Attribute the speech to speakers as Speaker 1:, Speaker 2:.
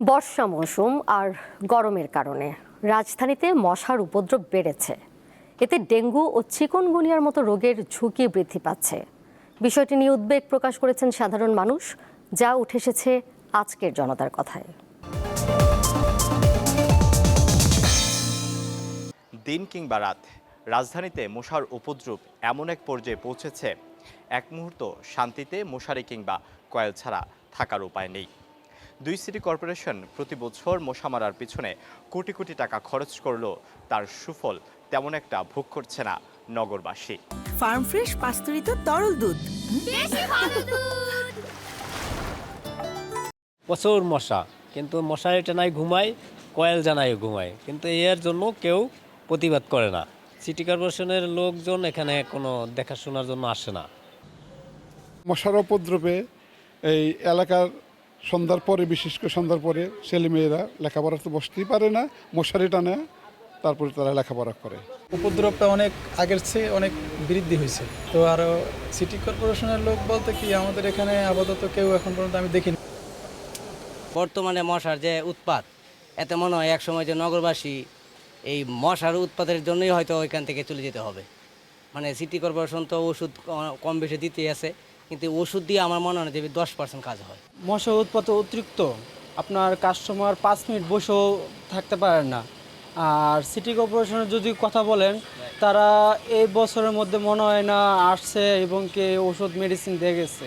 Speaker 1: বর্ষা মৌসুম আর গরমের কারণে রাজধানীতে মশার উপদ্রব বেড়েছে। এতে ডেঙ্গু ও চিকুনগুনিয়ার মতো রোগের ঝুঁকি বৃদ্ধি পাচ্ছে। বিষয়টি নিয়ে উদ্বেগ প্রকাশ করেছেন সাধারণ মানুষ, যা উঠে এসেছে আজকের জনতার কথায়।
Speaker 2: দিন কিংবা রাত, রাজধানীতে মশার উপদ্রব এমন এক পর্যায়ে পৌঁছেছে, এক মুহূর্ত শান্তিতে মশারি কিংবা কয়েল ছাড়া থাকার উপায় নেই। দুই সিটি কর্পোরেশন প্রতি বছর মশা মারার পিছনে কোটি কোটি টাকা খরচ করলেও তার সুফল তেমন একটা ভোগ করছে না নগরবাসী।
Speaker 3: ফার্ম ফ্রেশ পাস্তুরিত তরল দুধ,
Speaker 4: প্রচুর মশা, কিন্তু মশারি টানায় ঘুমায়, কয়েল জানায় ঘুমায়, কিন্তু এর জন্য কেউ প্রতিবাদ করে না। সিটি কর্পোরেশনের লোকজন এখানে কোনো দেখাশোনার জন্য আসে না।
Speaker 5: মশার উপদ্রবে এই এলাকার সন্ধ্যার পরে, বিশেষ করে সন্ধ্যার পরে ছেলেমেয়েরা লেখাপড়াতে বসতেই পারে না, মশারি টানে তারপরে তারা লেখাপড়া করে।
Speaker 6: উপদ্রবটা অনেক আগের চেয়ে অনেক বৃদ্ধি হয়েছে। তো আরও সিটি কর্পোরেশনের লোক বলতে কি আমাদের এখানে আপাতত কেউ এখন পর্যন্ত আমি দেখিনি।
Speaker 7: বর্তমানে মশার যে উৎপাত, এতে মনে হয় একসময় যে নগরবাসী এই মশার উৎপাতের জন্যই হয়তো ওইখান থেকে চলে যেতে হবে। মানে সিটি কর্পোরেশন তো ওষুধ কম বেশি দিতেই আছে, কিন্তু ওষুধ দিয়ে আমার মনে হয় যে 10% কাজ হয়।
Speaker 8: মশা উৎপাত অতিরিক্ত, আপনার কাস্টমার 5 মিনিট বসেও থাকতে পারেন না। আর সিটি কর্পোরেশনের যদি কথা বলেন, তারা এই বছরের মধ্যে মনে হয় না আসছে এবং কে ওষুধ মেডিসিন দিয়ে গেছে।